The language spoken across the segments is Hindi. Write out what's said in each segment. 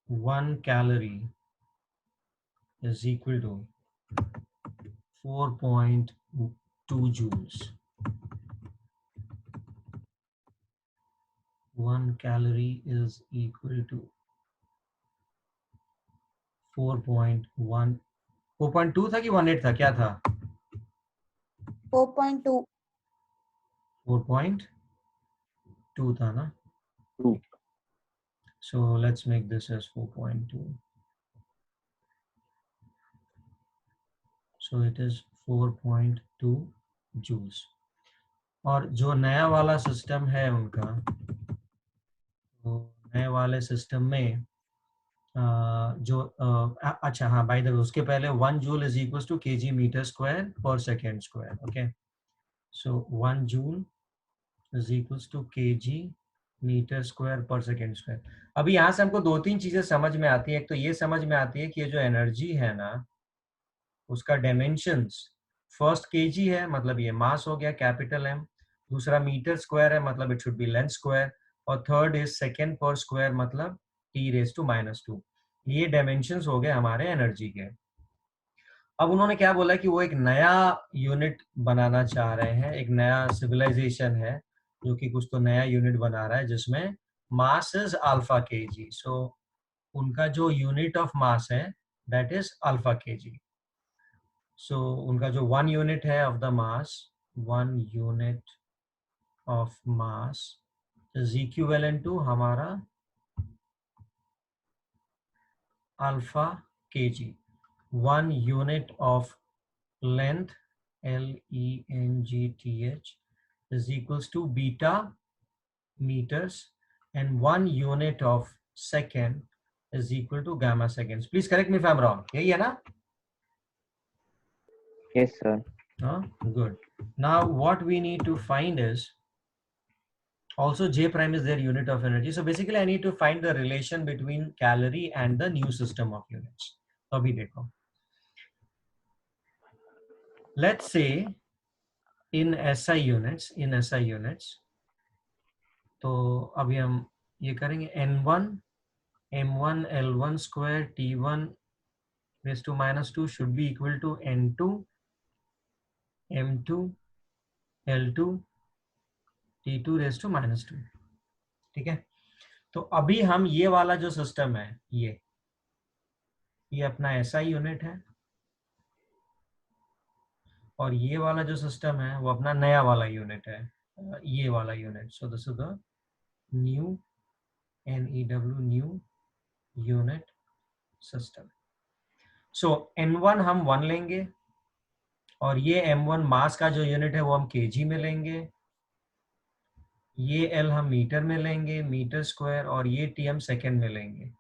1 calorie is equal to 4.2 joules. 1 calorie is equal to 4.1 4.2 था कि 18 था, क्या था? 4.2. 4.2 था ना? 2. So let's make this as 4.2. So it is 4.2 joules. और जो नया वाला सिस्टम है उनका, तो नए वाले सिस्टम में जो अच्छा हाँ, बाय द वे उसके पहले 1 joule is equals to kg metre square per second square. Okay, so 1 joule is equals to kg metre square per second square. अभी यहाँ से हमको दो तीन चीजें समझ में आती है. एक तो ये समझ में आती है कि ये जो एनर्जी है ना, उसका डायमेंशंस फर्स्ट kg है, मतलब ये मास हो गया कैपिटल M. दूसरा मीटर स्क्वायर है, मतलब it should B length square. और थर्ड इज सेकेंड पर स्क्वायर, मतलब T⁻². ये डायमेंशंस हो गए हमारे एनर्जी के. अब उन्होंने क्या बोला कि वो एक नया यूनिट बनाना चाह रहे हैं. एक नया सिविलाइजेशन है जो कि कुछ तो नया यूनिट बना रहा है जिसमें mass is alpha kg. So उनका जो यूनिट ऑफ मास है that is alpha kg. So उनका जो 1 यूनिट है of the mass, 1 unit of mass is equivalent to हमारा alpha kg. 1 unit of length, length, is equals to beta meters, and 1 unit of second is equal to gamma seconds. Please correct me if I'm wrong. यही है ना? Yes, sir. Good. Now what we need to find is also J prime is their unit of energy. So basically I need to find the relation between calorie and the new system of units. तो अभी देखो, let's say in SI units, तो अभी हम ये करेंगे N1 M1 L1 square T1 raised to -2 should be equal to N2 M2 L2 T2 raised to -2. ठीक है, तो अभी हम ये वाला जो सिस्टम है, ये अपना SI यूनिट है, और ये वाला जो सिस्टम है वो अपना नया वाला यूनिट है, ये वाला unit. So this is the new NEW new unit system. So N1 हम 1 लेंगे, और ये M1 मास का जो यूनिट है वो हम kg में लेंगे. ये L हम मीटर में लेंगे, मीटर स्क्वायर, और ये T हम सेकेंड में लेंगे.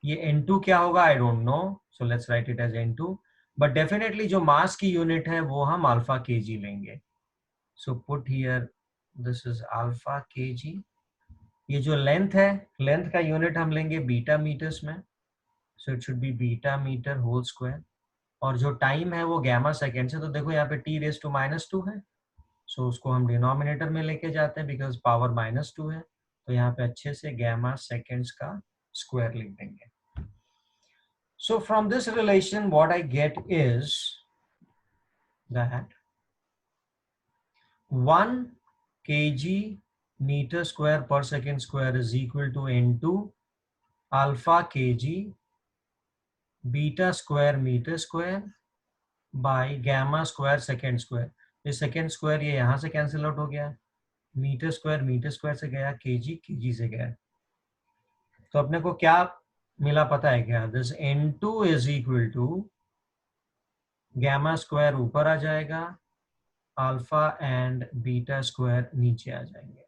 ये N2 क्या होगा I don't know, so let's write it as N2. But definitely जो मास की यूनिट है वो हम अल्फा kg लेंगे. So put here this is alpha kg. ये जो लेंथ है, लेंथ का यूनिट हम लेंगे बीटा मीटर्स में, so it should be beta meter whole square. और जो टाइम है वो गैमा सेकेंड से. तो देखो यहाँ पे T⁻² है, सो उसको हम डिनोमिनेटर में लेके जाते हैं बिकॉज पावर -2 है. तो यहाँ पे अच्छे से गैमा सेकेंड्स का स्क्वायर लिख देंगे. So from this relation what I get is that 1 kg metre square per second square is equal to N2 alpha kg beta square metre square by gamma square second square. ये सेकेंड स्क्वायर ये यहाँ से कैंसिल आउट हो गया, मीटर स्क्वायर से गया, kg से गया. तो अपने को क्या मिला पता है क्या? This N2 is equal to gamma square ऊपर आ जाएगा, अल्फा एंड बीटा स्क्वायर नीचे आ जाएंगे.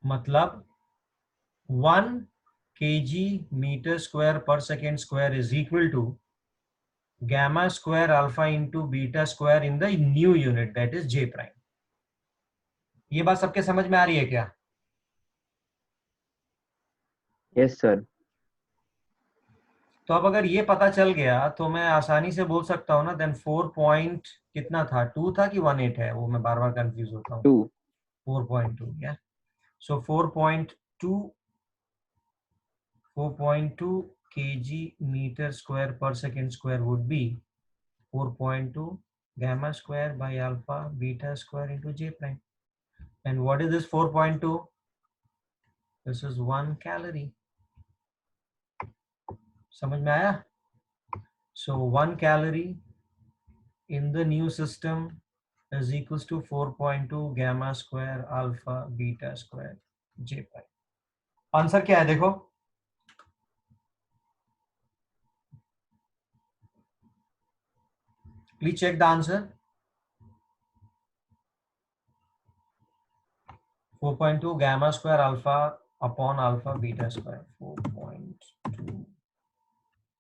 मतलब 1 kg metre square per second square is equal to gamma square alpha into beta square in the new unit that is J prime. ये बात सबके समझ में आ रही है क्या? Yes, sir. तो अब अगर ये पता चल गया तो मैं आसानी से बोल सकता हूँ ना, देन 4 पॉइंट कितना था, 2 था कि 18 है, वो मैं बार बार कंफ्यूज होता हूँ. 2. 4.2 या सो 4.2 4.2 kg meter square per second square would be 4.2 gamma square by alpha beta square into j prime. And what is this 4.2? This is 1 calorie. समझ में आया? So 1 calorie in the new system is equals to 4.2 gamma square alpha beta square j prime. Answer क्या है देखो? Please check the answer. 4.2 gamma square alpha upon alpha beta square. 4.2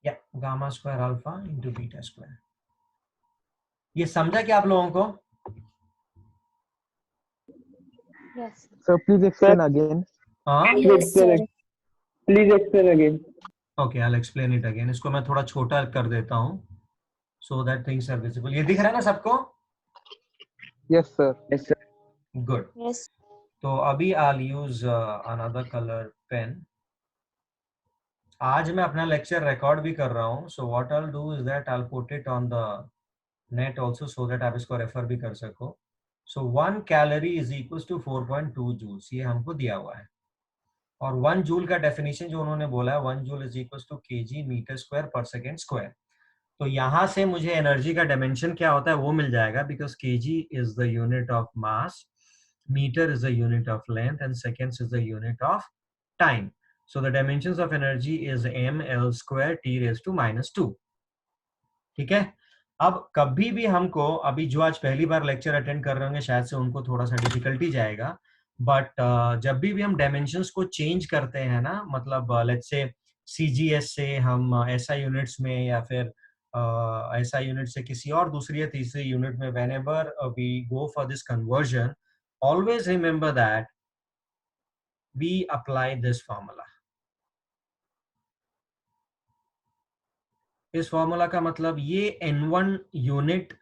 yeah gamma square alpha into beta square. ये समझा क्या आप लोगों को? Yes. So please explain again. हाँ Yes, sir. Please explain again. okay, I'll explain it again. इसको मैं थोड़ा छोटा कर देता हूँ so that things are visible. ये दिख रहा है ना सबको? Yes, sir. Yes, sir. Good. Yes. तो अभी I'll use another color pen. आज मैं अपना लेक्चर रिकॉर्ड भी कर रहा हूँ. So what I'll do is that I'll put it on the net also so that आप इसको रेफर भी कर सको. So 1 calorie is equals to 4.2 joules. ये हमको दिया हुआ है. और 1 जूल का डेफिनेशन जो उन्होंने बोला है 1 joule is equal to kg meter square per second square. तो यहाँ से मुझे एनर्जी का डायमेंशन क्या होता है वो मिल जाएगा because kg is the unit of mass, meter is the unit of length and seconds is the unit of time. So the dimensions of energy is ml square t raised to -2. ठीक है. अब कभी भी हमको अभी जो आज पहली बार लेक्चर अटेंड कर रहे होंगे शायद से उनको थोड़ा सा डिफिकल्टी जाएगा. बट जब भी हम डायमेंशंस को चेंज करते हैं ना, मतलब लेट्स से सीजीएस से हम एसआई यूनिट्स में या फिर एसआई यूनिट से किसी और दूसरी या तीसरी यूनिट में, whenever we go for this conversion, always remember that we apply this formula. इस फॉर्मूला का मतलब ये n1 unit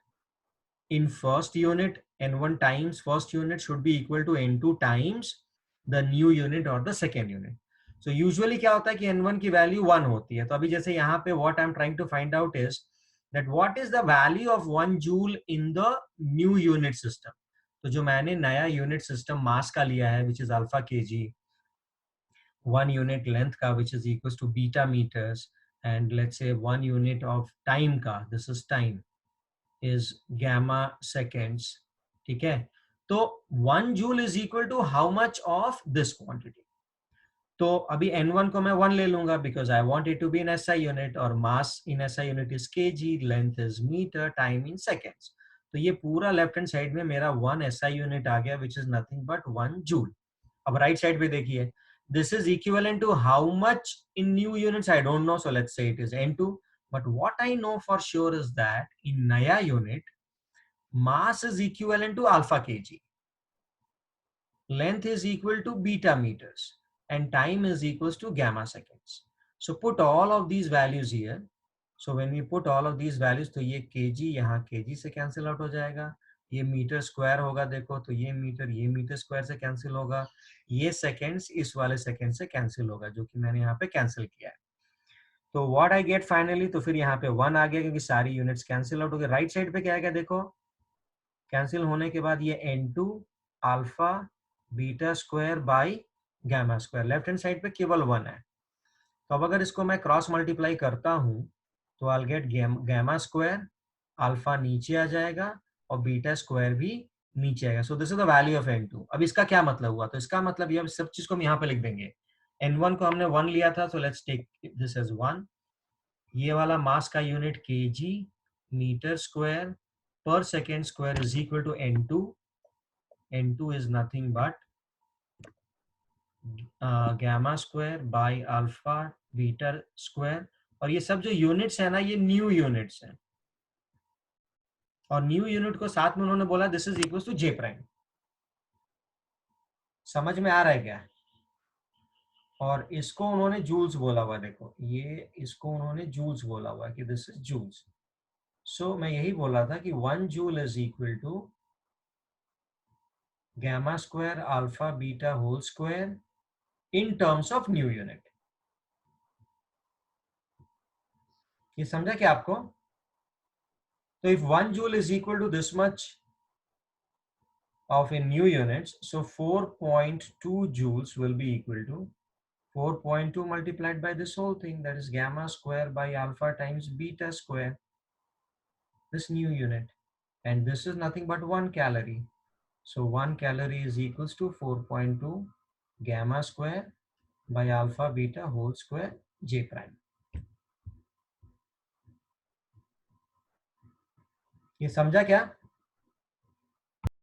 in first unit, n1 times first unit should be equal to n2 times the new unit or the second unit. So usually क्या होता है कि n1 की वैल्यू 1 होती है. तो अभी जैसे यहाँ पे what I'm trying to find out is that what is the value of 1 joule in the new unit system. तो जो मैंने नया यूनिट सिस्टम मास का लिया है which is alpha kg, 1 unit length का which is equals to beta meters, and let's say 1 unit of time का, this is time, is gamma seconds. ठीक है. तो 1 joule is equal to how much of this quantity. तो अभी n1 को मैं 1 ले लूंगा because I want it to be in SI unit और mass in SI unit is kg, length is metre, time in seconds. तो ये पूरा लेफ्ट हैंड साइड में मेरा 1 एसआई यूनिट आ गया which is nothing but 1 joule. अब राइट साइड पे देखिए, this is equivalent to how much in new units I don't know, so let's say it is n2. But what I know for sure is that in naya unit mass is equivalent to alpha kg, length is equal to beta meters, and time is equals to gamma seconds. So put all of these values here. So when we put all of these values, तो ये kg यहाँ kg से cancel out हो जाएगा, ये मीटर स्क्वायर होगा देखो, तो ये मीटर स्क्वायर से कैंसिल होगा, ये सेकेंड्स इस वाले सेकेंड से कैंसिल होगा जो कि मैंने यहाँ पे कैंसिल किया है. तो व्हाट आई गेट फाइनली, तो फिर यहाँ पे 1 आ गया क्योंकि सारी यूनिट्स कैंसिल आउट हो गए. राइट साइड पे क्या है देखो, कैंसिल होने के बाद ये n2 alpha beta square by gamma square, left hand side पे केवल 1 है. तो अब अगर इसको मैं क्रॉस मल्टीप्लाई करता हूँ तो I get gamma square, alpha नीचे आ जाएगा और बीटा स्क्वायर भी नीचे आएगा. So this is the value of n2. अब इसका क्या मतलब हुआ, तो इसका मतलब ये सब चीज को हम यहाँ पे लिख देंगे. n1 को हमने 1 लिया था, so let's take this as 1. ये वाला मास का unit kg metre square per second square is equal to n2. n2 is nothing but gamma square by alpha beta square. और ये सब जो यूनिट्स है ना, ये न्यू यूनिट्स हैं, और न्यू यूनिट को साथ में उन्होंने बोला this is equal to J prime. समझ में आ रहा है क्या? और इसको उन्होंने जूल्स बोला हुआ, देखो ये इसको उन्होंने जूल्स बोला हुआ कि दिस इज जूल्स. सो मैं यही बोल रहा था कि 1 joule is equal to gamma square alpha beta whole square in terms of new unit. ये समझा क्या आपको? तो if 1 joule is equal to this much of in new units, so 4.2 joules will be equal to 4.2 multiplied by this whole thing, that is gamma square by alpha times beta square, this new unit. And this is nothing but 1 calorie. So 1 calorie is equals to 4.2 gamma square by alpha beta whole square j prime. ये समझा क्या?